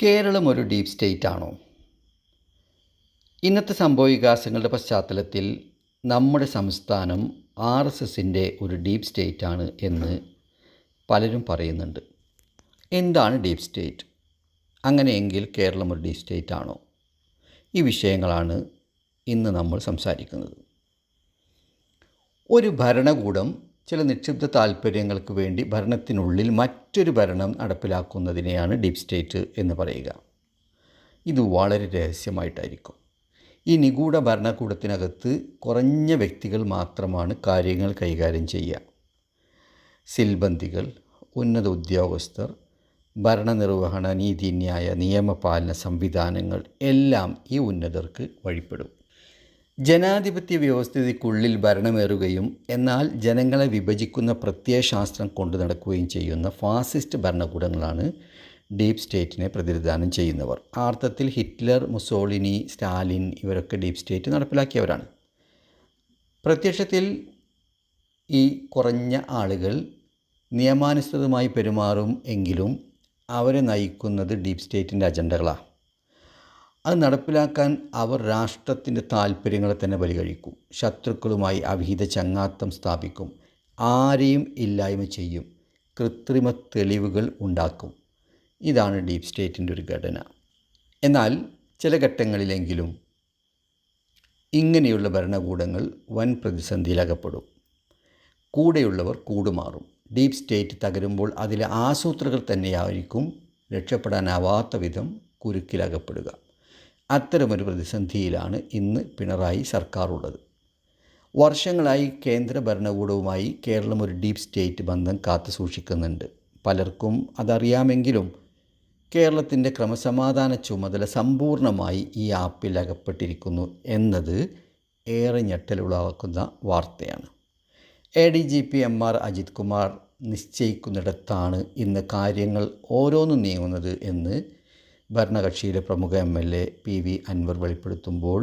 കേരളം ഒരു deep state ആണോ? ഇന്നത്തെ സംഭവവികാസങ്ങളുടെ പശ്ചാത്തലത്തിൽ നമ്മുടെ സംസ്ഥാനം RSSൻ്റെ ഒരു ഡീപ്പ് സ്റ്റേറ്റ് ആണ് എന്ന് പലരും പറയുന്നുണ്ട്. എന്താണ് ഡീപ്പ് സ്റ്റേറ്റ്? അങ്ങനെയെങ്കിൽ കേരളം ഒരു ഡീപ്പ് സ്റ്റേറ്റ് ആണോ? ഈ വിഷയങ്ങളാണ് ഇന്ന് നമ്മൾ സംസാരിക്കുന്നത്. ഒരു ഭരണകൂടം ചില നിക്ഷിപ്ത താൽപ്പര്യങ്ങൾക്ക് വേണ്ടി ഭരണത്തിനുള്ളിൽ മറ്റൊരു ഭരണം നടപ്പിലാക്കുന്നതിനെയാണ് ഡീപ്പ് സ്റ്റേറ്റ് എന്ന് പറയുക. ഇത് വളരെ രഹസ്യമായിട്ടായിരിക്കും. ഈ നിഗൂഢ ഭരണകൂടത്തിനകത്ത് കുറഞ്ഞ വ്യക്തികൾ മാത്രമാണ് കാര്യങ്ങൾ കൈകാര്യം ചെയ്യുക. സിൽബന്ദികൾ, ഉന്നത ഉദ്യോഗസ്ഥർ, ഭരണനിർവഹണ, നീതിന്യായ, നിയമപാലന സംവിധാനങ്ങൾ എല്ലാം ഈ ഉന്നതർക്ക് വഴിപ്പെടും. ജനാധിപത്യ വ്യവസ്ഥിതിക്കുള്ളിൽ ഭരണമേറുകയും എന്നാൽ ജനങ്ങളെ വിഭജിക്കുന്ന പ്രത്യയശാസ്ത്രം കൊണ്ടു നടക്കുകയും ചെയ്യുന്ന ഫാസിസ്റ്റ് ഭരണകൂടങ്ങളാണ് ഡീപ്പ് സ്റ്റേറ്റിനെ പ്രതിനിധാനം ചെയ്യുന്നവർ. ആ അർത്ഥത്തിൽ ഹിറ്റ്ലർ, മുസോളിനി, സ്റ്റാലിൻ ഇവരൊക്കെ ഡീപ്പ് സ്റ്റേറ്റ് നടപ്പിലാക്കിയവരാണ്. പ്രത്യക്ഷത്തിൽ ഈ കുറഞ്ഞ ആളുകൾ നിയമാനുസൃതമായി പെരുമാറും എങ്കിലും അവരെ നയിക്കുന്നത് ഡീപ്പ് സ്റ്റേറ്റിൻ്റെ അജണ്ടകളാണ്. അത് നടപ്പിലാക്കാൻ അവർ രാഷ്ട്രത്തിൻ്റെ താൽപ്പര്യങ്ങളെ തന്നെ ബലികഴിക്കും. ശത്രുക്കളുമായി അവിഹിത ചങ്ങാത്തം സ്ഥാപിക്കും. ആരെയും ഇല്ലായ്മ ചെയ്യും. കൃത്രിമ തെളിവുകൾ ഉണ്ടാക്കും. ഇതാണ് ഡീപ്പ് സ്റ്റേറ്റിൻ്റെ ഒരു ഘടന. എന്നാൽ ചില ഘട്ടങ്ങളിലെങ്കിലും ഇങ്ങനെയുള്ള ഭരണകൂടങ്ങൾ വൻ പ്രതിസന്ധിയിലകപ്പെടും. കൂടെയുള്ളവർ കൂടുമാറും. ഡീപ്പ് സ്റ്റേറ്റ് തകരുമ്പോൾ അതിലെ ആസൂത്രകർ തന്നെയായിരിക്കും രക്ഷപ്പെടാനാവാത്ത വിധം കുരുക്കിലകപ്പെടുക. അത്തരമൊരു പ്രതിസന്ധിയിലാണ് ഇന്ന് പിണറായി സർക്കാർ ഉള്ളത്. വർഷങ്ങളായി കേന്ദ്ര ഭരണകൂടവുമായി കേരളം ഒരു ഡീപ്പ് സ്റ്റേറ്റ് ബന്ധം കാത്തു സൂക്ഷിക്കുന്നുണ്ട്. പലർക്കും അതറിയാമെങ്കിലും കേരളത്തിൻ്റെ ക്രമസമാധാന ചുമതല സമ്പൂർണ്ണമായി ഈ ആപ്പിൽ അകപ്പെട്ടിരിക്കുന്നു എന്നത് ഏറെ ഞെട്ടലുളവാക്കുന്ന വാർത്തയാണ്. ADGP MR അജിത് കുമാർ നിശ്ചയിക്കുന്നിടത്താണ് ഇന്ന് കാര്യങ്ങൾ ഓരോന്നും നീങ്ങുന്നത് എന്ന് ഭരണകക്ഷിയിലെ പ്രമുഖ MLA PV അൻവർ വെളിപ്പെടുത്തുമ്പോൾ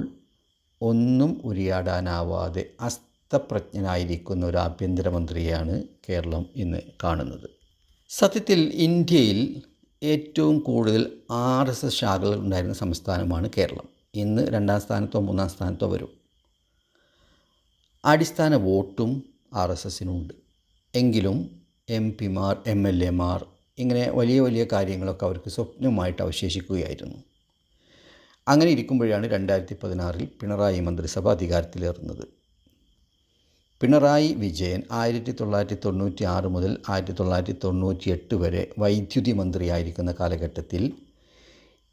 ഒന്നും ഉരിയാടാനാവാതെ അസ്തപ്രജ്ഞനായിരിക്കുന്ന ഒരു ആഭ്യന്തരമന്ത്രിയെയാണ് കേരളം ഇന്ന് കാണുന്നത്. സത്യത്തിൽ ഇന്ത്യയിൽ ഏറ്റവും കൂടുതൽ RSS ശാഖകൾ ഉണ്ടായിരുന്ന സംസ്ഥാനമാണ് കേരളം. ഇന്ന് 2ാം സ്ഥാനത്തോ 3ാം സ്ഥാനത്തോ വരും. അടിസ്ഥാന വോട്ടും RSSനുണ്ട്. എങ്കിലും MP-മാർ, MLA-മാർ ഇങ്ങനെ വലിയ വലിയ കാര്യങ്ങളൊക്കെ അവർക്ക് സ്വപ്നമായിട്ട് അവശേഷിക്കുകയായിരുന്നു. അങ്ങനെ ഇരിക്കുമ്പോഴാണ് 2016 പിണറായി മന്ത്രിസഭ അധികാരത്തിലേറുന്നത്. പിണറായി വിജയൻ 1996 മുതൽ 1998 വരെ വൈദ്യുതി മന്ത്രിയായിരിക്കുന്ന കാലഘട്ടത്തിൽ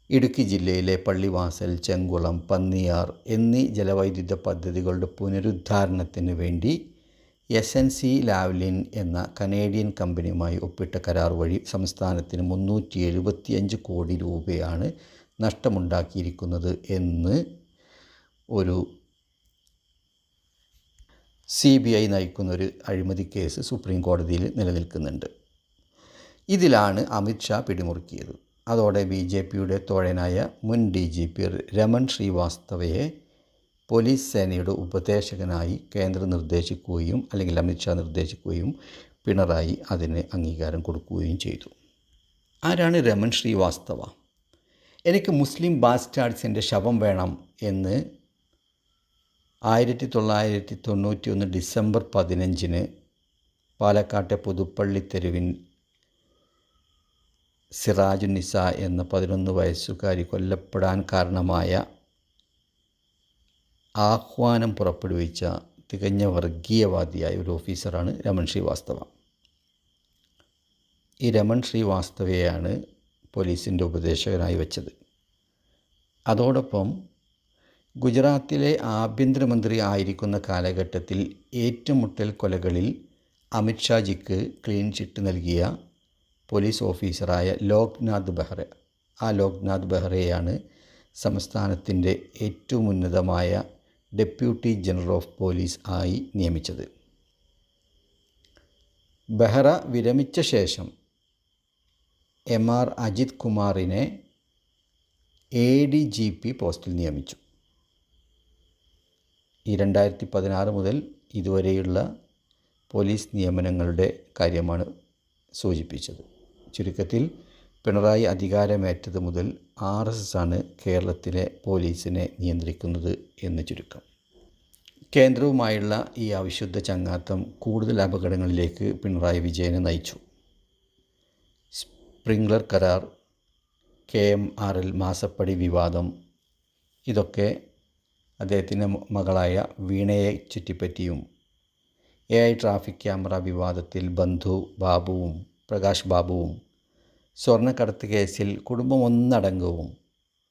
ഇടുക്കി ജില്ലയിലെ പള്ളിവാസൽ, ചെങ്കുളം, പന്നിയാർ എന്നീ ജലവൈദ്യുത പദ്ധതികളുടെ പുനരുദ്ധാരണത്തിന് വേണ്ടി SNC ലാവ്ലിൻ എന്ന കനേഡിയൻ കമ്പനിയുമായി ഒപ്പിട്ട കരാർ വഴി സംസ്ഥാനത്തിന് 375 കോടി രൂപയാണ് നഷ്ടമുണ്ടാക്കിയിരിക്കുന്നത് എന്ന് ഒരു CBI നയിക്കുന്നൊരു അഴിമതി കേസ് സുപ്രീം കോടതിയിൽ നിലനിൽക്കുന്നുണ്ട്. ഇതിലാണ് അമിത് ഷാ പിടിമുറുക്കിയത്. അതോടെ BJPയുടെ തോഴനായ മുൻ DGP രമൺ ശ്രീവാസ്തവയെ പോലീസ് സേനയുടെ ഉപദേശകനായി കേന്ദ്രം നിർദ്ദേശിക്കുകയും അല്ലെങ്കിൽ അമിത് ഷാ നിർദ്ദേശിക്കുകയും പിണറായി അതിന് അംഗീകാരം കൊടുക്കുകയും ചെയ്തു. ആരാണ് രമൺ ശ്രീവാസ്തവ? എനിക്ക് മുസ്ലിം ബാസ്റ്റാർഡ്സിൻ്റെ ശവം വേണം എന്ന് 1991 ഡിസംബർ 15 പാലക്കാട്ടെ പുതുപ്പള്ളി തെരുവിൻ സിറാജുന്നിസ എന്ന 11 വയസ്സുകാരി കൊല്ലപ്പെടാൻ കാരണമായ ആഹ്വാനം പുറപ്പെടുവിച്ച തികഞ്ഞ വർഗീയവാദിയായ ഒരു ഓഫീസറാണ് രമൺ ശ്രീവാസ്തവ. ഈ രമൺ ശ്രീവാസ്തവയെയാണ് പോലീസിൻ്റെ ഉപദേശകനായി വെച്ചത്. അതോടൊപ്പം ഗുജറാത്തിലെ ആഭ്യന്തരമന്ത്രി ആയിരിക്കുന്ന കാലഘട്ടത്തിൽ ഏറ്റുമുട്ടൽ കൊലകളിൽ അമിത് ഷാജിക്ക് ക്ലീൻ ചിറ്റ് നൽകിയ പോലീസ് ഓഫീസറായ ലോക്നാഥ് ബെഹ്റ, ആ ലോക്നാഥ് ബെഹ്റയെയാണ് സംസ്ഥാനത്തിൻ്റെ ഏറ്റവും ഉന്നതമായ ഡെപ്യൂട്ടി ജനറൽ ഓഫ് പോലീസ് ആയി നിയമിച്ചത്. ബെഹ്റ വിരമിച്ച ശേഷം MR അജിത് കുമാറിനെ ADGP പോസ്റ്റിൽ നിയമിച്ചു. ഈ 2016 മുതൽ ഇതുവരെയുള്ള പോലീസ് നിയമനങ്ങളുടെ കാര്യമാണ് സൂചിപ്പിച്ചത്. ചുരുക്കത്തിൽ പിണറായി അധികാരമേറ്റത് മുതൽ RSS ആണ് കേരളത്തിലെ പോലീസിനെ നിയന്ത്രിക്കുന്നത് എന്ന് ചുരുക്കം. കേന്ദ്രവുമായുള്ള ഈ അവിശുദ്ധ ചങ്ങാത്തം കൂടുതൽ അപകടങ്ങളിലേക്ക് പിണറായി വിജയനെ നയിച്ചു. സ്പ്രിംഗ്ലർ കരാർ, KMRL മാസപ്പടി വിവാദം, ഇതൊക്കെ അദ്ദേഹത്തിൻ്റെ മകളായ വീണയെ ചുറ്റിപ്പറ്റിയും AI ട്രാഫിക് ക്യാമറ വിവാദത്തിൽ ബന്ധു ബാബുവും പ്രകാശ് ബാബുവും സ്വർണ്ണക്കടത്ത് കേസിൽ കുടുംബം ഒന്നടങ്കവും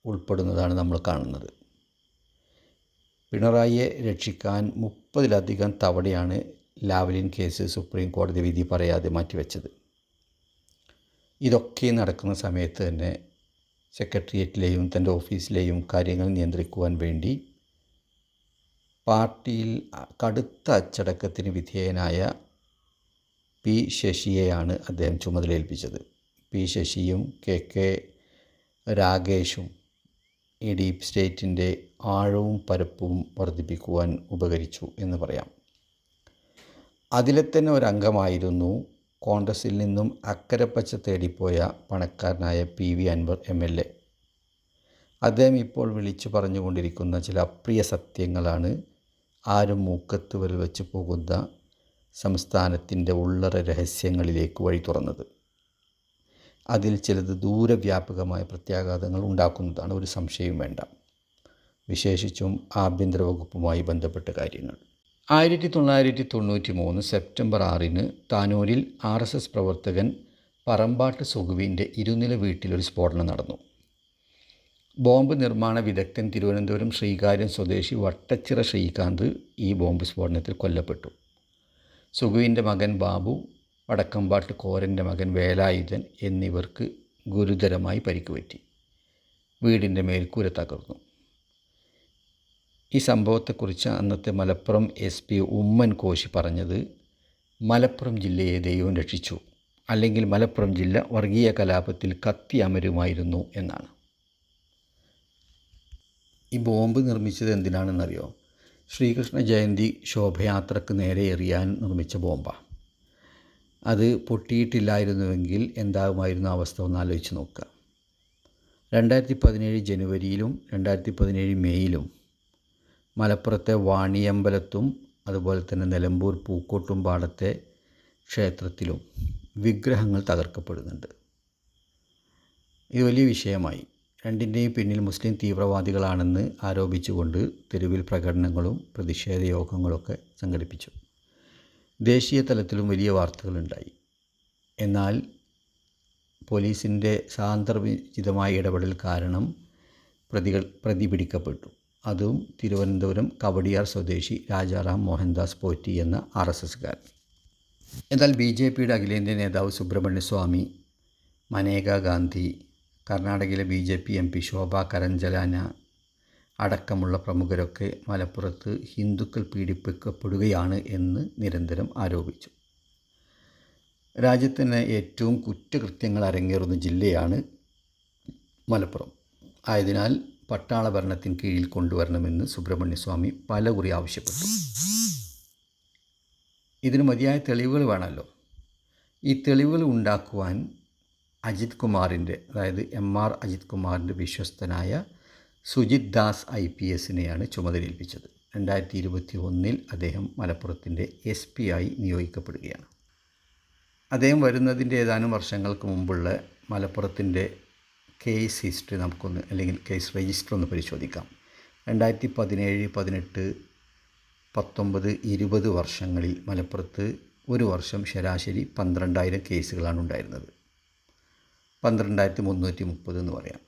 ഉൾപ്പെടുന്നതാണ് നമ്മൾ കാണുന്നത്. പിണറായിയെ രക്ഷിക്കാൻ 30-ലധികം തവണയാണ് ലാവ്ലിൻ കേസ് സുപ്രീം കോടതി വിധി പറയാതെ മാറ്റിവെച്ചത്. ഇതൊക്കെ നടക്കുന്ന സമയത്ത് തന്നെ സെക്രട്ടേറിയറ്റിലെയും തൻ്റെ ഓഫീസിലെയും കാര്യങ്ങൾ നിയന്ത്രിക്കുവാൻ വേണ്ടി പാർട്ടിയിൽ കടുത്ത അച്ചടക്കത്തിന് വിധേയനായ P. ശശിയെയാണ് അദ്ദേഹം ചുമതലയേൽപ്പിച്ചത്. P. ശശിയും KK രാഗേഷും ഈ ഡീപ്പ് സ്റ്റേറ്റിൻ്റെ ആഴവും പരപ്പും വർദ്ധിപ്പിക്കുവാൻ ഉപകരിച്ചു എന്ന് പറയാം. അതിലെ തന്നെ ഒരംഗമായിരുന്നു കോൺഗ്രസിൽ നിന്നും അക്കരപ്പച്ച തേടിപ്പോയ പണക്കാരനായ PV അൻവർ MLA. അദ്ദേഹം ഇപ്പോൾ വിളിച്ചു പറഞ്ഞുകൊണ്ടിരിക്കുന്ന ചില അപ്രിയ സത്യങ്ങളാണ് ആരും മൂക്കത്ത് വിരൽ വെച്ച് പോകുന്ന സംസ്ഥാനത്തിൻ്റെ ഉള്ളറ രഹസ്യങ്ങളിലേക്ക് വഴി തുറന്നത്. അതിൽ ചിലത് ദൂരവ്യാപകമായ പ്രത്യാഘാതങ്ങൾ ഉണ്ടാക്കുന്നതാണ്, ഒരു സംശയവും വേണ്ട. വിശേഷിച്ചും ആഭ്യന്തര വകുപ്പുമായി ബന്ധപ്പെട്ട കാര്യങ്ങൾ. 1993 സെപ്റ്റംബർ 6 താനൂരിൽ RSS പ്രവർത്തകൻ പറമ്പാട്ട് സുഖുവിൻ്റെ ഇരുനില വീട്ടിലൊരു സ്ഫോടനം നടന്നു. ബോംബ് നിർമ്മാണ വിദഗ്ധൻ തിരുവനന്തപുരം ശ്രീകാര്യം സ്വദേശി വട്ടച്ചിറ ശ്രീകാന്ത് ഈ ബോംബ് സ്ഫോടനത്തിൽ കൊല്ലപ്പെട്ടു. സുഖുവിൻ്റെ മകൻ ബാബു, വടക്കമ്പാട്ട് കോരൻ്റെ മകൻ വേലായുധൻ എന്നിവർക്ക് ഗുരുതരമായി പരിക്കുപറ്റി. വീടിൻ്റെ മേൽക്കൂര തകർന്നു. ഈ സംഭവത്തെക്കുറിച്ച് അന്നത്തെ മലപ്പുറം SP ഉമ്മൻ കോശി പറഞ്ഞത്, മലപ്പുറം ജില്ലയെ ദൈവം രക്ഷിച്ചു, അല്ലെങ്കിൽ മലപ്പുറം ജില്ല വർഗീയ കലാപത്തിൽ കത്തി അമരുമായിരുന്നു എന്നാണ്. ഈ ബോംബ് നിർമ്മിച്ചത് എന്തിനാണെന്നറിയോ? ശ്രീകൃഷ്ണ ജയന്തി ശോഭയാത്രക്ക് നേരെ എറിയാൻ നിർമ്മിച്ച ബോംബാണ്. അത് പൊട്ടിയിട്ടില്ലായിരുന്നുവെങ്കിൽ എന്താകുമായിരുന്നു അവസ്ഥ ഒന്ന് ആലോചിച്ച് നോക്കുക. 2017 ജനുവരിയിലും 2017 മെയ്യിലും മലപ്പുറത്തെ വാണിയമ്പലത്തും അതുപോലെ തന്നെ നിലമ്പൂർ പൂക്കോട്ടും പാടത്തെ ക്ഷേത്രത്തിലും വിഗ്രഹങ്ങൾ തകർക്കപ്പെടുന്നുണ്ട്. ഇത് വലിയ വിഷയമായി. രണ്ടിൻ്റെയും പിന്നിൽ മുസ്ലിം തീവ്രവാദികളാണെന്ന് ആരോപിച്ചുകൊണ്ട് തെരുവിൽ പ്രകടനങ്ങളും പ്രതിഷേധ യോഗങ്ങളൊക്കെ സംഘടിപ്പിച്ചു. ദേശീയ തലത്തിലും വലിയ വാർത്തകളുണ്ടായി. എന്നാൽ പോലീസിൻ്റെ സാന്ദർഭികമായ ഇടപെടൽ കാരണം പ്രതി പിടിക്കപ്പെട്ടു. അതും തിരുവനന്തപുരം കവടിയാർ സ്വദേശി രാജാറാം മോഹൻദാസ് പോറ്റി എന്ന RSSകാരൻ. എന്നാൽ BJPയുടെ അഖിലേന്ത്യാ നേതാവ് സുബ്രഹ്മണ്യ സ്വാമി, മനേകാ ഗാന്ധി, കർണാടകയിലെ BJP MP ശോഭ കരഞ്ചലാന അടക്കമുള്ള പ്രമുഖരൊക്കെ മലപ്പുറത്ത് ഹിന്ദുക്കൾ പീഡിപ്പിക്കപ്പെടുകയാണ് എന്ന് നിരന്തരം ആരോപിച്ചു. രാജ്യത്തിന് ഏറ്റവും കുറ്റകൃത്യങ്ങൾ അരങ്ങേറുന്ന ജില്ലയാണ് മലപ്പുറം. ആയതിനാൽ പട്ടാള ഭരണത്തിന് കീഴിൽ കൊണ്ടുവരണമെന്ന് സുബ്രഹ്മണ്യ സ്വാമി പലകുറി ആവശ്യപ്പെട്ടു. ഇതിന് മതിയായ തെളിവുകൾ വേണമല്ലോ. ഈ തെളിവുകൾ ഉണ്ടാക്കുവാൻ അജിത് കുമാറിൻ്റെ, അതായത് MR അജിത് കുമാറിൻ്റെ വിശ്വസ്തനായ സുജിത് ദാസ് IPSനെയാണ് ചുമതലയേൽപ്പിച്ചത്. 2021 അദ്ദേഹം മലപ്പുറത്തിൻ്റെ SP ആയി നിയോഗിക്കപ്പെടുകയാണ്. അദ്ദേഹം വരുന്നതിൻ്റെ ഏതാനും വർഷങ്ങൾക്ക് മുമ്പുള്ള മലപ്പുറത്തിൻ്റെ കേസ് ഹിസ്റ്ററി നമുക്കൊന്ന്, അല്ലെങ്കിൽ കേസ് രജിസ്റ്റർ ഒന്ന് പരിശോധിക്കാം. 2017, 18, 19, 20 വർഷങ്ങളിൽ മലപ്പുറത്ത് ഒരു വർഷം ശരാശരി 12,000 കേസുകളാണ് ഉണ്ടായിരുന്നത്. 12,330 എന്ന് പറയാം.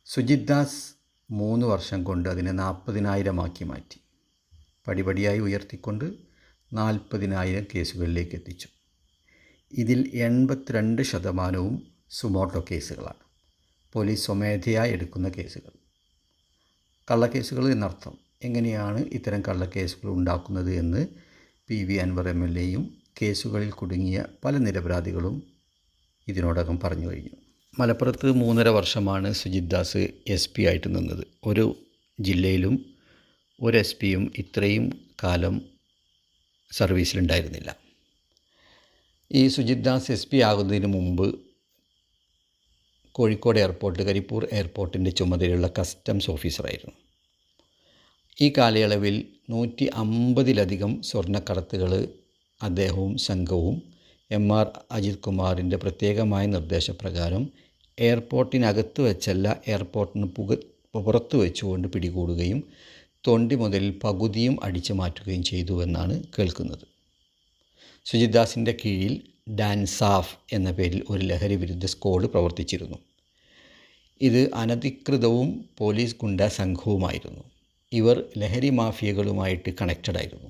സുജിത് ദാസ് 3 വർഷം കൊണ്ട് അതിനെ 40,000 മാറ്റി. പടിപടിയായി ഉയർത്തിക്കൊണ്ട് 40,000 കേസുകളിലേക്ക് എത്തിച്ചു. ഇതിൽ 82% സുമോട്ടോ കേസുകളാണ്, പോലീസ് സ്വമേധയായി എടുക്കുന്ന കേസുകൾ. കള്ളക്കേസുകൾ എന്നർത്ഥം. എങ്ങനെയാണ് ഇത്തരം കള്ളക്കേസുകൾ ഉണ്ടാക്കുന്നത് എന്ന് PV അൻവർ MLAയും കേസുകളിൽ കുടുങ്ങിയ പല നിരപരാധികളും ഇതിനോടകം പറഞ്ഞു കഴിഞ്ഞു. മലപ്പുറത്ത് 3.5 വർഷമാണ് സുജിത് ദാസ് SP ആയിട്ട് നിന്നത്. ഒരു ജില്ലയിലും ഒരു SPയും ഇത്രയും കാലം സർവീസിലുണ്ടായിരുന്നില്ല. ഈ സുജിത് ദാസ് SP ആകുന്നതിന് മുമ്പ് കോഴിക്കോട് എയർപോർട്ട്, കരിപ്പൂർ എയർപോർട്ടിൻ്റെ ചുമതലയുള്ള കസ്റ്റംസ് ഓഫീസറായിരുന്നു. ഈ കാലയളവിൽ 150ലധികം സ്വർണ്ണക്കടത്തുകൾ അദ്ദേഹവും സംഘവും MR അജിത് കുമാറിൻ്റെ പ്രത്യേകമായ നിർദ്ദേശപ്രകാരം എയർപോർട്ടിനകത്ത് വെച്ചല്ല, എയർപോർട്ടിന് പുറത്ത് വെച്ചുകൊണ്ട് പിടികൂടുകയും തൊണ്ടി മുതലിൽ പകുതിയും അടിച്ചു മാറ്റുകയും ചെയ്തു എന്നാണ് കേൾക്കുന്നത്. സുജിത് ദാസിൻ്റെ കീഴിൽ ഡാൻസാഫ് എന്ന പേരിൽ ഒരു ലഹരി വിരുദ്ധ സ്ക്വാഡ് പ്രവർത്തിച്ചിരുന്നു. ഇത് അനധികൃതവും പോലീസ് ഗുണ്ടാ സംഘവുമായിരുന്നു. ഇവർ ലഹരി മാഫിയകളുമായിട്ട് കണക്റ്റഡായിരുന്നു.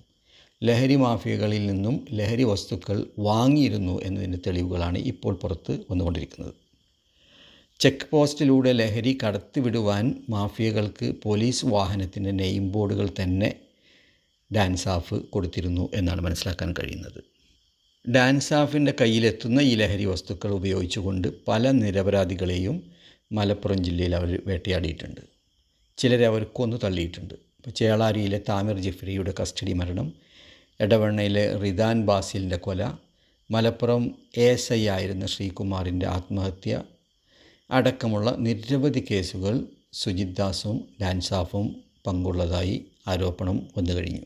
ലഹരി മാഫിയകളിൽ നിന്നും ലഹരി വസ്തുക്കൾ വാങ്ങിയിരുന്നു എന്നതിൻ്റെ തെളിവുകളാണ് ഇപ്പോൾ പുറത്ത് വന്നുകൊണ്ടിരിക്കുന്നത്. ചെക്ക് പോസ്റ്റിലൂടെ ലഹരി കടത്തിവിടുവാൻ മാഫിയകൾക്ക് പോലീസ് വാഹനത്തിൻ്റെ നെയിം ബോർഡുകൾ തന്നെ ഡാൻസാഫ് കൊടുത്തിരുന്നു എന്നാണ് മനസ്സിലാക്കാൻ കഴിയുന്നത്. ഡാൻസാഫിൻ്റെ കയ്യിലെത്തുന്ന ഈ ലഹരി വസ്തുക്കൾ ഉപയോഗിച്ചുകൊണ്ട് പല നിരപരാധികളെയും മലപ്പുറം ജില്ലയിൽ അവർ വേട്ടയാടിയിട്ടുണ്ട്. ചിലരെ അവർ കൊന്നു തള്ളിയിട്ടുണ്ട്. ഇപ്പോൾ ചേളാരിയിലെ താമിർ ജിഫ്രിയുടെ കസ്റ്റഡി മരണം, എടവണ്ണയിലെ റിദാൻ ബാസിലിൻ്റെ കൊല, മലപ്പുറം ASI ആയിരുന്ന ശ്രീകുമാറിൻ്റെ ആത്മഹത്യ അടക്കമുള്ള നിരവധി കേസുകൾ സുജിത് ദാസും ഡാൻസാഫും പങ്കുള്ളതായി ആരോപണം വന്നു കഴിഞ്ഞു.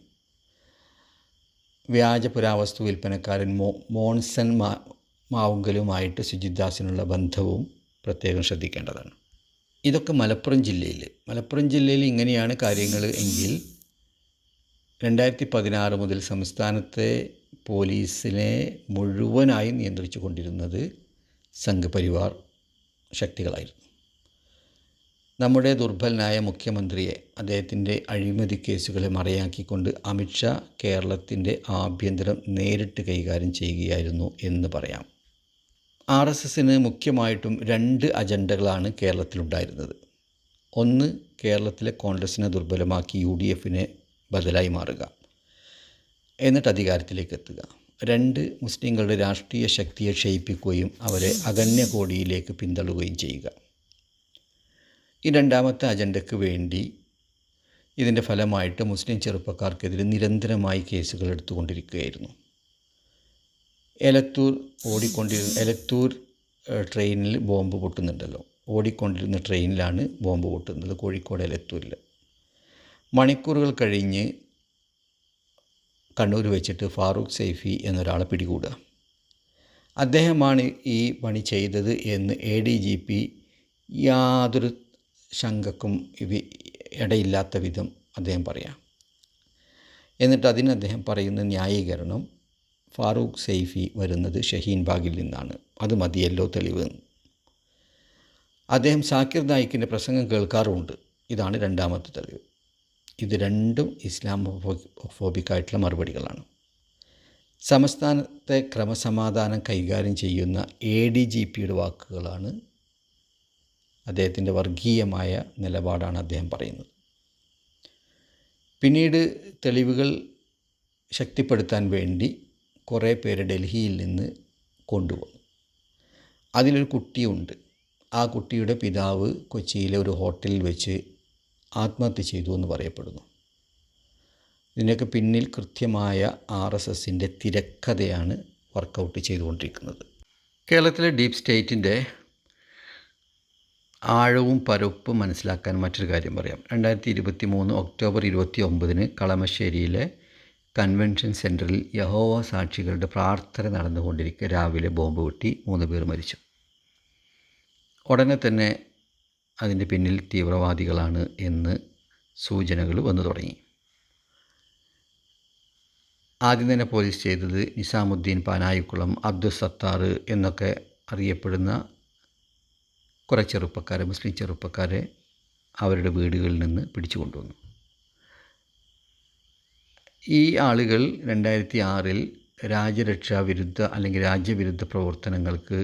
വ്യാജ പുരാവസ്തു വിൽപ്പനക്കാരൻ മോൺസൺ മാവുങ്കലുമായിട്ട് സുജിത് ദാസിനുള്ള ബന്ധവും പ്രത്യേകം ശ്രദ്ധിക്കേണ്ടതാണ്. ഇതൊക്കെ മലപ്പുറം ജില്ലയിൽ ഇങ്ങനെയാണ് കാര്യങ്ങൾ എങ്കിൽ 2016 മുതൽ സംസ്ഥാനത്തെ പോലീസിനെ മുഴുവനായി നിയന്ത്രിച്ചു കൊണ്ടിരുന്നത് സംഘപരിവാർ ശക്തികളായിരുന്നു. നമ്മുടെ ദുർബലനായ മുഖ്യമന്ത്രിയെ, അദ്ദേഹത്തിൻ്റെ അഴിമതി കേസുകളെ മറയാക്കിക്കൊണ്ട് അമിത്ഷാ കേരളത്തിൻ്റെ ആഭ്യന്തരം നേരിട്ട് കൈകാര്യം ചെയ്യുകയായിരുന്നു എന്ന് പറയാം. RSSന് മുഖ്യമായിട്ടും 2 അജണ്ടകളാണ് കേരളത്തിലുണ്ടായിരുന്നത്. ഒന്ന്, കേരളത്തിലെ കോൺഗ്രസിനെ ദുർബലമാക്കി UDFന് ബദലായി മാറുക, എന്നിട്ട് അധികാരത്തിലേക്ക് എത്തുക. 2, മുസ്ലിങ്ങളുടെ രാഷ്ട്രീയ ശക്തിയെ ക്ഷയിപ്പിക്കുകയും അവരെ അഗണ്യ കോടിയിലേക്ക് പിന്തള്ളുകയും ചെയ്യുക. ഈ രണ്ടാമത്തെ അജണ്ടയ്ക്ക് വേണ്ടി ഇതിൻ്റെ ഫലമായിട്ട് മുസ്ലിം ചെറുപ്പക്കാർക്കെതിരെ നിരന്തരമായി കേസുകൾ എടുത്തുകൊണ്ടിരിക്കുകയായിരുന്നു. എലത്തൂർ ട്രെയിനിൽ ബോംബ് പൊട്ടുന്നുണ്ടല്ലോ, ഓടിക്കൊണ്ടിരുന്ന ട്രെയിനിലാണ് ബോംബ് പൊട്ടുന്നത്, കോഴിക്കോട് എലത്തൂരിൽ. മണിക്കൂറുകൾ കഴിഞ്ഞ് കണ്ണൂർ വെച്ചിട്ട് ഫാറൂഖ് സൈഫി എന്നൊരാളെ പിടികൂടുക. അദ്ദേഹമാണ് ഈ പണി ചെയ്തത് എന്ന് ADGP യാതൊരു ശങ്കക്കും ഇടയില്ലാത്ത വിധം അദ്ദേഹം പറയാം. എന്നിട്ട് അതിന് അദ്ദേഹം പറയുന്ന ന്യായീകരണം ഫാറൂഖ് സൈഫി വരുന്നത് ഷഹീൻ ബാഗിൽ നിന്നാണ്, അത് മതിയല്ലോ തെളിവ്. അദ്ദേഹം സാക്കിർ നായിക്കിൻ്റെ പ്രസംഗം കേൾക്കാറുമുണ്ട്, ഇതാണ് രണ്ടാമത്തെ തെളിവ്. ഇത് രണ്ടും ഇസ്ലാമോഫോബിക്കായിട്ടുള്ള മറുപടികളാണ്. സംസ്ഥാനത്തെ ക്രമസമാധാനം കൈകാര്യം ചെയ്യുന്ന ADGPയുടെ വാക്കുകളാണ്. അദ്ദേഹത്തിൻ്റെ വർഗീയമായ നിലപാടാണ് അദ്ദേഹം പറയുന്നത്. പിന്നീട് തെളിവുകൾ ശക്തിപ്പെടുത്താൻ വേണ്ടി കുറേ പേര് ഡൽഹിയിൽ നിന്ന് കൊണ്ടുവന്നു. അതിലൊരു കുട്ടിയുണ്ട്. ആ കുട്ടിയുടെ പിതാവ് കൊച്ചിയിലെ ഒരു ഹോട്ടലിൽ വെച്ച് ആത്മഹത്യ ചെയ്തു എന്ന് പറയപ്പെടുന്നു. ഇതിനൊക്കെ പിന്നിൽ കൃത്യമായ RSSൻ്റെ തിരക്കഥയാണ് വർക്കൗട്ട് ചെയ്തുകൊണ്ടിരിക്കുന്നത്. കേരളത്തിലെ ഡീപ്പ് സ്റ്റേറ്റിൻ്റെ ആഴവും പരപ്പും മനസ്സിലാക്കാൻ മറ്റൊരു കാര്യം പറയാം. 2023 ഒക്ടോബർ 29 കളമശ്ശേരിയിലെ കൺവെൻഷൻ സെൻറ്ററിൽ യഹോവ സാക്ഷികളുടെ പ്രാർത്ഥന നടന്നുകൊണ്ടിരിക്കെ രാവിലെ ബോംബ് പൊട്ടി 3 പേർ മരിച്ചു. ഉടനെ തന്നെ അതിൻ്റെ പിന്നിൽ തീവ്രവാദികളാണ് എന്ന് സൂചനകൾ വന്നു തുടങ്ങി. ആദ്യം തന്നെ പോലീസ് ചെയ്തത് നിസാമുദ്ദീൻ പാനായിക്കുളം, അബ്ദുൽ സത്താർ എന്നൊക്കെ അറിയപ്പെടുന്ന കുറേ ചെറുപ്പക്കാരെ, മുസ്ലിം ചെറുപ്പക്കാരെ അവരുടെ വീടുകളിൽ നിന്ന് പിടിച്ചു കൊണ്ടുവന്നു. ഈ ആളുകൾ 2006 രാജ്യരക്ഷാവിരുദ്ധ അല്ലെങ്കിൽ രാജ്യവിരുദ്ധ പ്രവർത്തനങ്ങൾക്ക്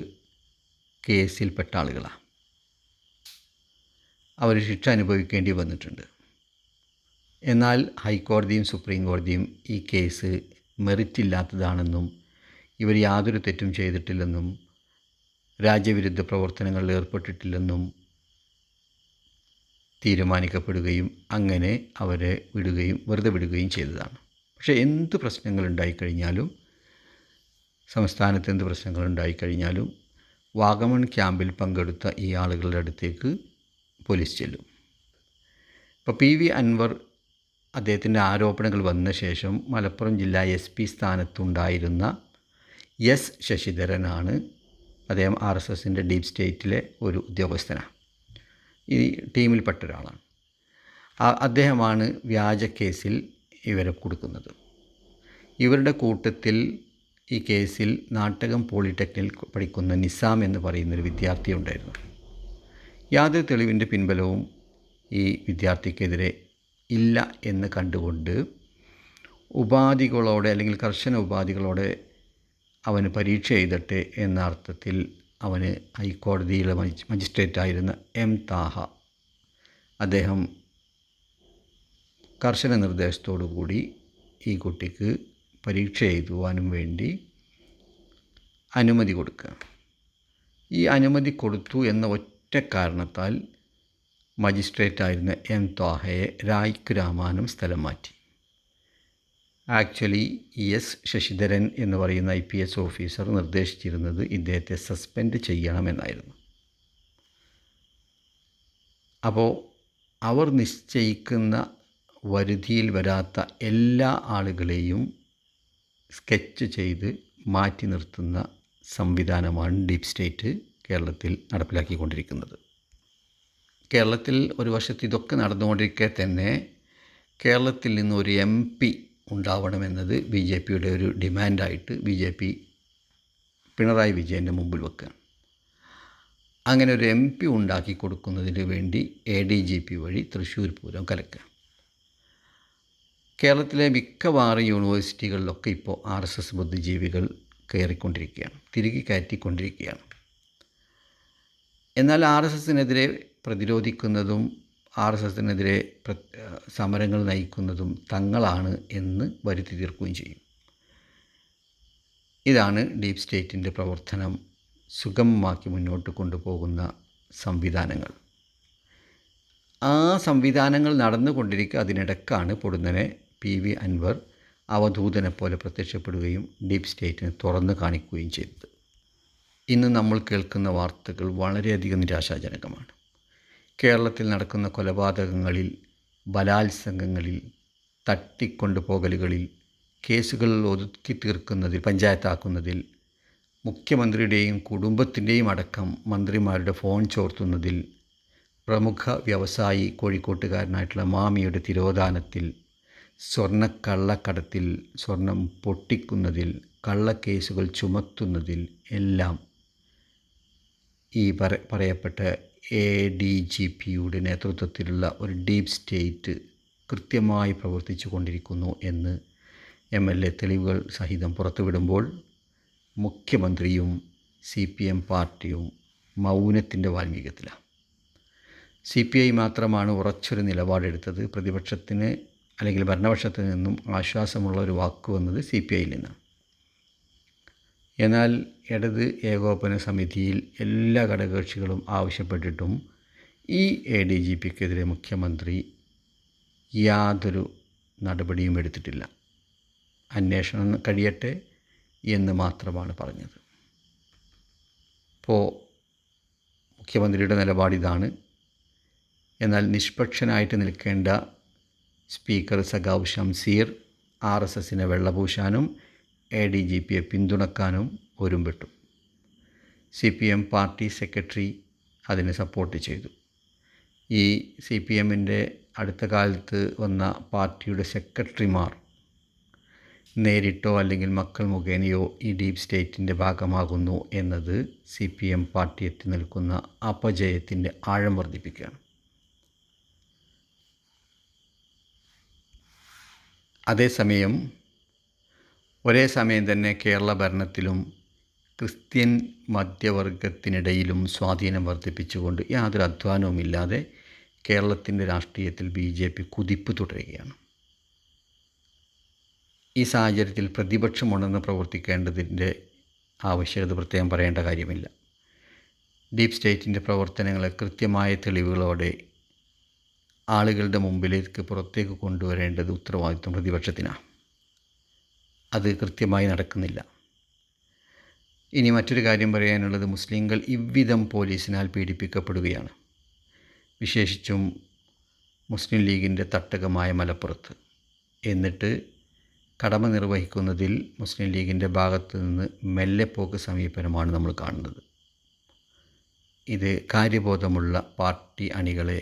കേസിൽപ്പെട്ട ആളുകളാണ്. അവർ ശിക്ഷ അനുഭവിക്കേണ്ടി വന്നിട്ടുണ്ട്. എന്നാൽ ഹൈക്കോടതിയും സുപ്രീം കോടതിയും ഈ കേസ് മെറിറ്റില്ലാത്തതാണെന്നും ഇവർ യാതൊരു തെറ്റും ചെയ്തിട്ടില്ലെന്നും രാജ്യവിരുദ്ധ പ്രവർത്തനങ്ങളിൽ ഏർപ്പെട്ടിട്ടില്ലെന്നും തീരുമാനിക്കപ്പെടുകയും അങ്ങനെ അവരെ വെറുതെ വിടുകയും ചെയ്തതാണ്. പക്ഷേ എന്ത് പ്രശ്നങ്ങളുണ്ടായിക്കഴിഞ്ഞാലും, സംസ്ഥാനത്ത് എന്ത് പ്രശ്നങ്ങളുണ്ടായിക്കഴിഞ്ഞാലും വാഗമൺ ക്യാമ്പിൽ പങ്കെടുത്ത ഈ ആളുകളുടെ അടുത്തേക്ക് പോലീസ് ചെല്ലും. ഇപ്പോൾ പി.വി. അൻവർ അദ്ദേഹത്തിൻ്റെ ആരോപണങ്ങൾ വന്ന ശേഷം മലപ്പുറം ജില്ലാ SP സ്ഥാനത്തുണ്ടായിരുന്ന എസ് ശശിധരനാണ്. അദ്ദേഹം RSSൻ്റെ ഡീപ് സ്റ്റേറ്റിലെ ഒരു ഉദ്യോഗസ്ഥനാണ്, ഈ ടീമിൽപ്പെട്ട ഒരാളാണ്. അദ്ദേഹമാണ് വ്യാജ കേസിൽ ഇവരെ കൊടുക്കുന്നത്. ഇവരുടെ കൂട്ടത്തിൽ ഈ കേസിൽ നാട്ടകം പോളിടെക്നിക്കിൽ പഠിക്കുന്ന നിസാം എന്ന് പറയുന്നൊരു വിദ്യാർത്ഥി ഉണ്ടായിരുന്നു. യാതൊരു തെളിവിൻ്റെ പിൻബലവും ഈ വിദ്യാർത്ഥിക്കെതിരെ ഇല്ല എന്ന് കണ്ടുകൊണ്ട് ഉപാധികളോടെ അല്ലെങ്കിൽ കർശന ഉപാധികളോടെ അവന് പരീക്ഷ എഴുതട്ടെ എന്ന അർത്ഥത്തിൽ അവന് ഹൈക്കോടതിയിലെ മജിസ്ട്രേറ്റായിരുന്ന M. താഹ അദ്ദേഹം കർശന നിർദ്ദേശത്തോടു കൂടി ഈ കുട്ടിക്ക് പരീക്ഷ എഴുതുവാനും വേണ്ടി അനുമതി കൊടുക്കുക. ഈ അനുമതി കൊടുത്തു എന്ന ഒറ്റ കാരണത്താൽ മജിസ്ട്രേറ്റായിരുന്ന M. താഹയെ രായ്ക്ക് രാമാനം സ്ഥലം മാറ്റി. ആക്ച്വലി എസ് ശശിധരൻ എന്ന് പറയുന്ന IPS ഓഫീസർ നിർദ്ദേശിച്ചിരുന്നത് ഇദ്ദേഹത്തെ സസ്പെൻഡ് ചെയ്യണമെന്നായിരുന്നു. അപ്പോൾ അവർ നിശ്ചയിക്കുന്ന വരുതിയിൽ വരാത്ത എല്ലാ ആളുകളെയും സ്കെച്ച് ചെയ്ത് മാറ്റി നിർത്തുന്ന സംവിധാനമാണ് ഡീപ് സ്റ്റേറ്റ് കേരളത്തിൽ നടപ്പിലാക്കിക്കൊണ്ടിരിക്കുന്നത്. കേരളത്തിൽ ഒരു വശത്ത് ഇതൊക്കെ നടന്നുകൊണ്ടിരിക്കെ തന്നെ കേരളത്തിൽ നിന്ന് ഒരു MP ഉണ്ടാവണമെന്നത് BJPയുടെ ഒരു ഡിമാൻഡായിട്ട് BJP പിണറായി വിജയൻ്റെ മുമ്പിൽ വെക്കുകയാണ്. അങ്ങനെ ഒരു MP ഉണ്ടാക്കി കൊടുക്കുന്നതിന് വേണ്ടി ADGP വഴി തൃശ്ശൂർ പൂരം കലക്കുക. കേരളത്തിലെ മിക്കവാറും യൂണിവേഴ്സിറ്റികളിലൊക്കെ ഇപ്പോൾ RSS ബുദ്ധിജീവികൾ കയറിക്കൊണ്ടിരിക്കുകയാണ്, തിരികെ കയറ്റിക്കൊണ്ടിരിക്കുകയാണ്. എന്നാൽ RSSനെതിരെ പ്രതിരോധിക്കുന്നതും RSSനെതിരെ സമരങ്ങൾ നയിക്കുന്നതും തങ്ങളാണ് എന്ന് വരുത്തി തീർക്കുകയും ചെയ്യും. ഇതാണ് ഡീപ് സ്റ്റേറ്റിൻ്റെ പ്രവർത്തനം സുഗമമാക്കി മുന്നോട്ട് കൊണ്ടുപോകുന്ന സംവിധാനങ്ങൾ. ആ സംവിധാനങ്ങൾ നടന്നുകൊണ്ടിരിക്കുക. അതിനിടക്കാണ് പൊടുന്നനെ P.V. അൻവർ അവധൂതനെ പോലെ പ്രത്യക്ഷപ്പെടുകയും ഡീപ് സ്റ്റേറ്റിനെ തുറന്നു കാണിക്കുകയും ചെയ്തത്. ഇന്ന് നമ്മൾ കേൾക്കുന്ന വാർത്തകൾ വളരെയധികം നിരാശാജനകമാണ്. കേരളത്തിൽ നടക്കുന്ന കൊലപാതകങ്ങളിൽ, ബലാത്സംഗങ്ങളിൽ, തട്ടിക്കൊണ്ടുപോകലുകളിൽ, കേസുകൾ ഒതുക്കി തീർക്കുന്നതിൽ, പഞ്ചായത്താക്കുന്നതിൽ, മുഖ്യമന്ത്രിയുടെയും കുടുംബത്തിൻ്റെയും അടക്കം മന്ത്രിമാരുടെ ഫോൺ ചോർത്തുന്നതിൽ, പ്രമുഖ വ്യവസായി കോഴിക്കോട്ടുകാരനായിട്ടുള്ള മാമിയുടെ തിരോധാനത്തിൽ, സ്വർണ്ണക്കള്ളക്കടത്തിൽ, സ്വർണം പൊട്ടിക്കുന്നതിൽ, കള്ളക്കേസുകൾ ചുമത്തുന്നതിൽ എല്ലാം ഈ പറയപ്പെട്ട ADGPയുടെ നേതൃത്വത്തിലുള്ള ഒരു ഡീപ് സ്റ്റേറ്റ് കൃത്യമായി പ്രവർത്തിച്ചു കൊണ്ടിരിക്കുന്നു എന്ന് MLA തെളിവുകൾ സഹിതം പുറത്തുവിടുമ്പോൾ മുഖ്യമന്ത്രിയും CPM പാർട്ടിയും മൗനത്തിൻ്റെ വാൽമീകത്തിലാണ്. CPI മാത്രമാണ് ഉറച്ചൊരു നിലപാടെടുത്തത്. പ്രതിപക്ഷത്തിന് അല്ലെങ്കിൽ ഭരണപക്ഷത്തിൽ നിന്നും ആശ്വാസമുള്ള ഒരു വാക്ക് വന്നത് CPIയിൽ നിന്നാണ്. എന്നാൽ ഇടത് ഏകോപന സമിതിയിൽ എല്ലാ ഘടകകക്ഷികളും ആവശ്യപ്പെട്ടിട്ടും ഈ ADGPക്കെതിരെ മുഖ്യമന്ത്രി യാതൊരു നടപടിയും എടുത്തിട്ടില്ല. അന്വേഷണം കഴിയട്ടെ എന്ന് മാത്രമാണ് പറഞ്ഞത്. അപ്പോൾ മുഖ്യമന്ത്രിയുടെ നിലപാടിതാണ്. എന്നാൽ നിഷ്പക്ഷനായിട്ട് നിൽക്കേണ്ട സ്പീക്കർ സഖാവ് ഷംസീർ RSSനെ വെള്ളപൂശാനും ADGPയെ പിന്തുണക്കാനും ഒരുമ്പെട്ടു. CPM പാർട്ടി സെക്രട്ടറി അതിനെ സപ്പോർട്ട് ചെയ്തു. ഈ CPMൻ്റെ അടുത്ത കാലത്ത് വന്ന പാർട്ടിയുടെ സെക്രട്ടറിമാർ നേരിട്ടോ അല്ലെങ്കിൽ മക്കൾ മുഖേനയോ ഈ ഡീപ് സ്റ്റേറ്റിൻ്റെ ഭാഗമാകുന്നു എന്നത് CPM പാർട്ടി എത്തി നിൽക്കുന്ന അപജയത്തിൻ്റെ ആഴം വർദ്ധിപ്പിക്കുകയാണ്. അതേസമയം ഒരേ സമയം തന്നെ കേരള ഭരണത്തിലും ക്രിസ്ത്യൻ മധ്യവർഗത്തിനിടയിലും സ്വാധീനം വർദ്ധിപ്പിച്ചുകൊണ്ട് യാതൊരു അധ്വാനവുമില്ലാതെ കേരളത്തിൻ്റെ രാഷ്ട്രീയത്തിൽ BJP കുതിപ്പ് തുടരുകയാണ്. ഈ സാഹചര്യത്തിൽ പ്രതിപക്ഷം ഉണർന്ന് പ്രവർത്തിക്കേണ്ടതിൻ്റെ ആവശ്യകത പ്രത്യേകം പറയേണ്ട കാര്യമില്ല. ഡീപ് സ്റ്റേറ്റിൻ്റെ പ്രവർത്തനങ്ങളെ കൃത്യമായ തെളിവുകളോടെ ആളുകളുടെ മുമ്പിലേക്ക് പുറത്തേക്ക് കൊണ്ടുവരേണ്ടത് ഉത്തരവാദിത്വം പ്രതിപക്ഷത്തിനാണ്. അത് കൃത്യമായി നടക്കുന്നില്ല. ഇനി മറ്റൊരു കാര്യം പറയാനുള്ളത്, മുസ്ലിങ്ങൾ ഇவ்விധം പോലീസിനാൽ പീഡിപ്പിക്കപ്പെടുകയാണ്. വിശേഷിച്ചും മുസ്ലിം ലീഗിൻ്റെ തട്ടകമായ മലപ്പുറത്ത്. എന്നിട്ട് കടമ നിർവഹിക്കുന്നതിൽ മുസ്ലിം ലീഗിൻ്റെ ഭാഗത്തു നിന്ന് മെല്ലെപ്പോക്ക് സമീപനമാണ് നമ്മൾ കാണുന്നത്. ഇത് കാര്യബോധമുള്ള പാർട്ടി അണികളെ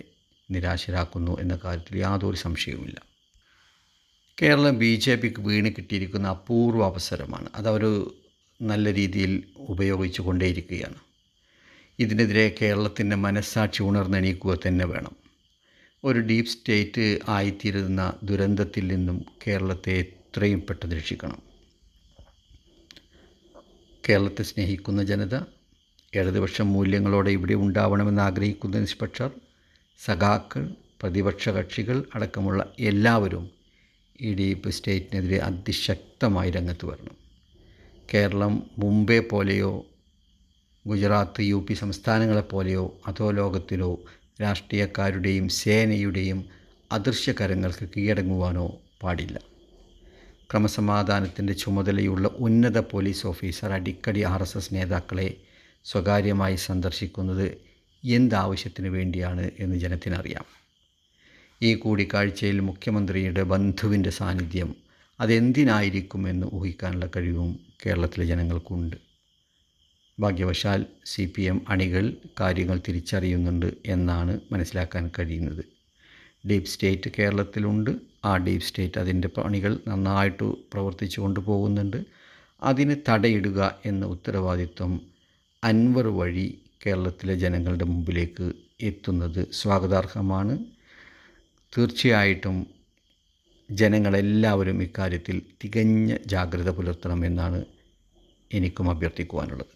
നിരാശരാക്കുന്നു എന്ന കാര്യത്തിൽ യാതൊരു സംശയവുമില്ല. കേരളം BJPക്ക് വീണ് കിട്ടിയിരിക്കുന്ന അപൂർവ അവസരമാണ്. അതവർ നല്ല രീതിയിൽ ഉപയോഗിച്ചു കൊണ്ടേയിരിക്കുകയാണ്. ഇതിനെതിരെ കേരളത്തിൻ്റെ മനസ്സാക്ഷി ഉണർന്നെണീക്കുക തന്നെ വേണം. ഒരു ഡീപ്പ് സ്റ്റേറ്റ് ആയിത്തീരുന്ന ദുരന്തത്തിൽ നിന്നും കേരളത്തെ എത്രയും പെട്ടെന്ന് രക്ഷിക്കണം. കേരളത്തെ സ്നേഹിക്കുന്ന ജനത, ഇടതുപക്ഷ മൂല്യങ്ങളോടെ ഇവിടെ ഉണ്ടാവണമെന്ന് ആഗ്രഹിക്കുന്ന നിഷ്പക്ഷർ, സഖാക്കൾ, പ്രതിപക്ഷ കക്ഷികൾ അടക്കമുള്ള എല്ലാവരും ഈ ഡീപ്പ് സ്റ്റേറ്റിനെതിരെ അതിശക്തമായി രംഗത്ത് വരണം. കേരളം മുംബൈ പോലെയോ ഗുജറാത്ത് UP സംസ്ഥാനങ്ങളെപ്പോലെയോ അധോലോകത്തിലോ രാഷ്ട്രീയക്കാരുടെയും സേനയുടെയും അദൃശ്യകരങ്ങൾക്ക് കീഴടങ്ങുവാനോ പാടില്ല. ക്രമസമാധാനത്തിൻ്റെ ചുമതലയുള്ള ഉന്നത പോലീസ് ഓഫീസർ അടിക്കടി RSS നേതാക്കളെ സ്വകാര്യമായി സന്ദർശിക്കുന്നത് എന്താവശ്യത്തിന് വേണ്ടിയാണ് എന്ന് ജനത്തിനറിയാം. ഈ കൂടിക്കാഴ്ചയിൽ മുഖ്യമന്ത്രിയുടെ ബന്ധുവിൻ്റെ സാന്നിധ്യം അതെന്തിനായിരിക്കുമെന്ന് ഊഹിക്കാനുള്ള കഴിവും കേരളത്തിലെ ജനങ്ങൾക്കുണ്ട്. ഭാഗ്യവശാൽ CPM അണികൾ കാര്യങ്ങൾ തിരിച്ചറിയുന്നുണ്ട് എന്നാണ് മനസ്സിലാക്കാൻ കഴിയുന്നത്. ഡീപ്പ് സ്റ്റേറ്റ് കേരളത്തിലുണ്ട്. ആ ഡീപ്പ് സ്റ്റേറ്റ് അതിൻ്റെ പണികൾ നന്നായിട്ട് പ്രവർത്തിച്ചു കൊണ്ടുപോകുന്നുണ്ട്. അതിന് തടയിടുക എന്ന ഉത്തരവാദിത്വം അൻവർ വഴി കേരളത്തിലെ ജനങ്ങളുടെ മുമ്പിലേക്ക് എത്തുന്നത് സ്വാഗതാർഹമാണ്. തീർച്ചയായിട്ടും ജനങ്ങളെല്ലാവരും ഇക്കാര്യത്തിൽ തികഞ്ഞ ജാഗ്രത പുലർത്തണമെന്നാണ് എനിക്കും അഭ്യർത്ഥിക്കുവാനുള്ളത്.